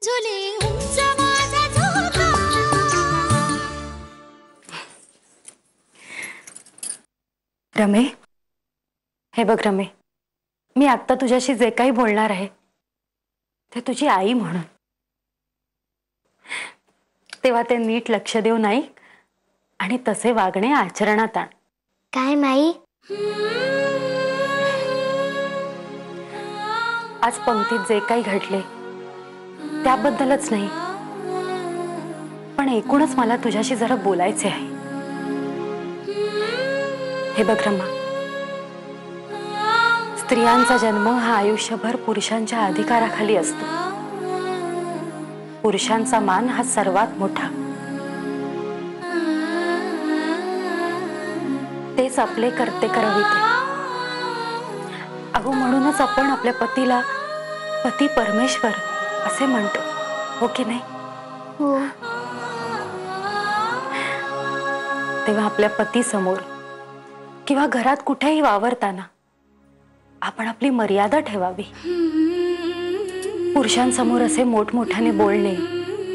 रमे, हे बघ रमे, मी आत्ता तुझ्याशी जे काही बोलणार आहे ते तुझी आई म्हणून, तेव्हा ते नीट लक्ष देऊ नाही आणि तसे वागणे आचरणात आण. काय माई? आज पंक्तीत जे काही घडले त्याबद्दलच नाही, पण एकूणच मला तुझ्याशी जरा बोलायचे आहे. हे बघ रमा, स्त्रियांचा जन्म हा आयुष्यभर पुरुषांच्या अधिकाराखाली असतो. पुरुषांचा मान हा सर्वात मोठा. तेच आपले कर्ते करविते. अगो म्हणूनच आपण आपल्या पतीला पती परमेश्वर असे म्हणतो, हो की नाही? हो. तेव्हा आपल्या पती समोर किंवा घरात कुठेही वावरताना आपण आपली मर्यादा ठेवावी. पुरुषांसमोर असे मोठमोठ्याने बोलणे,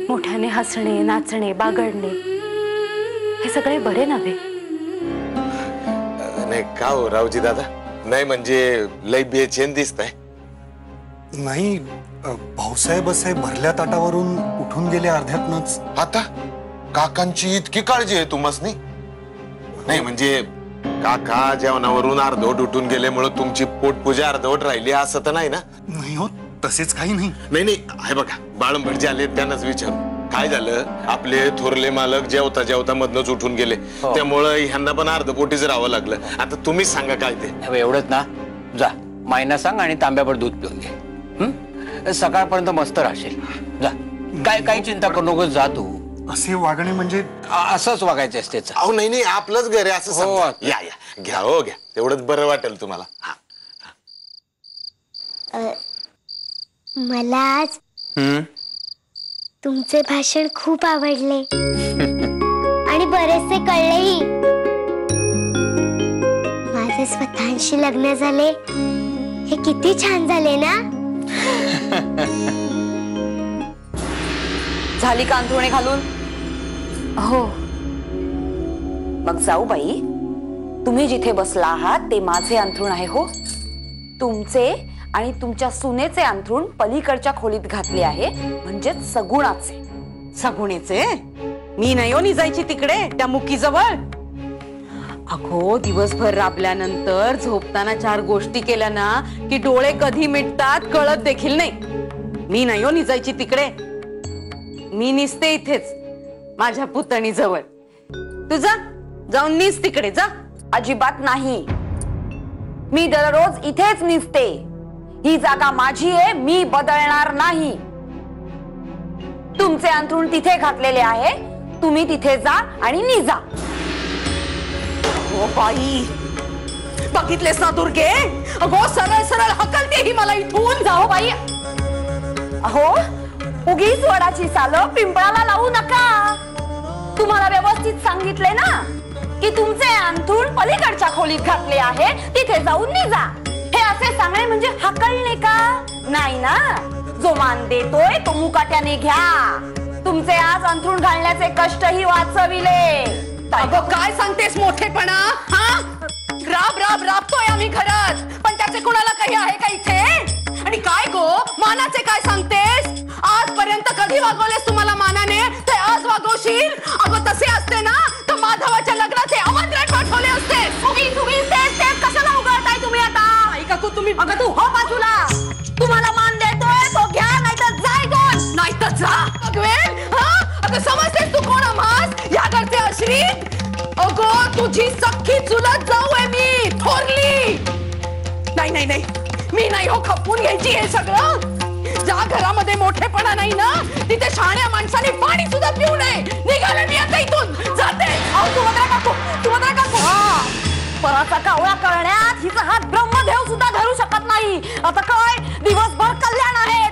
मोठ्याने हसणे, नाचणे, बागडणे हे सगळे बरे नव्हे. नाही का हो रावजी दादा? नाही म्हणजे लय बेचैन दिसताय. नाही, भाऊसाहेब असे भरल्या ताटावरून उठून गेले अर्ध्यातनच. आता काकांची इतकी काळजी आहे तुम्हासनी? नाही म्हणजे काका जेवणावरून अर्धवट उठून गेल्यामुळे तुमची पोटपूजा अर्धवट राहिली असं तर नाही ना? नाही हो, तसेच काही नाही. नाही नाही, हे बघा बाळंभटजी आले त्यांनाच विचारू. काय झालं, आपले थोरले मालक जेवता जेवता मधनच उठून गेले, त्यामुळे ह्यांना पण अर्धपोटीच राहावं लागलं. आता तुम्हीच सांगा काय ते. एवढंच ना, जा मायना सांग आणि तांब्यावर दूध पिऊन घे. सकाळपर्यंत मस्त राहशील. जा, काय काही चिंता करू नको, जा तू. असे वागणे म्हणजे असंच वागायचं असते. अहो नाही नाही, आपलंच घर आहे असं समजा. या या, घ्या हो घ्या, तेवढंच बरं वाटेल तुम्हाला. मला आज तुमचे भाषण खूप आवडले आणि बरेचसे कळलेही. माझे स्वतःशी लग्न झाले हे किती छान झाले ना. झाली का अंथरुणे घालून? हो. मग जाऊ बाई, तुम्ही जिथे बसला आहात ते माझे अंथरुण आहे. हो, तुमचे आणि तुमच्या सुनेचे अंथरुण पलीकडच्या खोलीत घातले आहे, म्हणजे सगुणाचे. सगुणेचे? मी नाही हो निजायची तिकडे त्या मुकीजवळ. अगो दिवसभर राबल्यानंतर झोपताना 4 गोष्टी केल्या ना की डोळे कधी मिटतात कळत देखील नाही. मी नाही हो निजायची तिकडे. मी निसते इथेच माझ्या पुतणी जवळ. तू जा, जाऊन निस तिकडे जा. अजिबात नाही, मी दररोज इथेच निसते. ही जागा माझी आहे, मी बदलणार नाही. तुमचे अंथरुण तिथे घातलेले आहे, तुम्ही तिथे जा आणि निजा. हो बाई, बघितलेस ना दुर्गे? अगो सरळ सरळ हकलते ही मला इथून. जाओ बाई. अहो, उगीच वडाची सालं पिंपळाला लावू नका. तुम्हाला व्यवस्थित सांगितले ना की तुमचे अंथरुण पलीकडच्या खोलीत घातले आहे, तिथे जाऊन निजा. हे असे सांगणे म्हणजे हकलणे का? नाही ना. जो मान देतोय तो मुकाट्याने घ्या. तुमचे आज अंथरुण घालण्याचे कष्टही वाचविले. अगं काय सांगतेस मोठेपणा? हा, राब राब राबतोय आम्ही खरंच, पण त्याचे कुणाला काही आहे का इथे? आणि काय गो मानाचे काय सांगतेस? आजपर्यंत कधी वागवलेस तुम्हाला मानाने, ते आज वागवशील? अगं तसे असते ना तर माधवाच्या लग्नाचे आमंत्रण पाठवले असते. कशाला उघडताय तुम्ही आता? काकू तुम्ही. अगं तू हो बाजूला. तुम्हाला मान देतोय तो घ्या, नाहीतर जाय गो. नाहीतर जा. अगं समजतेस तू कोण आम्हास? या घरचे आश्रित. अगं तुझी सख्खी चुलत जाऊ आहे मी, थोरली. नाही नाही नाही, मी नाही हो खपवून घ्यायची हे सगळं. ज्या घरामध्ये मोठेपणा नाही ना तिथे शहाण्या माणसाने पाणी सुद्धा पिऊ नये. निघाले मी आता इथून, जाते. अहो तुम्हाला काकू, तुम्हाला काकू. पराचा कावळा करण्यात हिचा हात ब्रह्मदेव सुद्धा धरू शकत नाही. आता काय दिवसभर कल्याण आहे,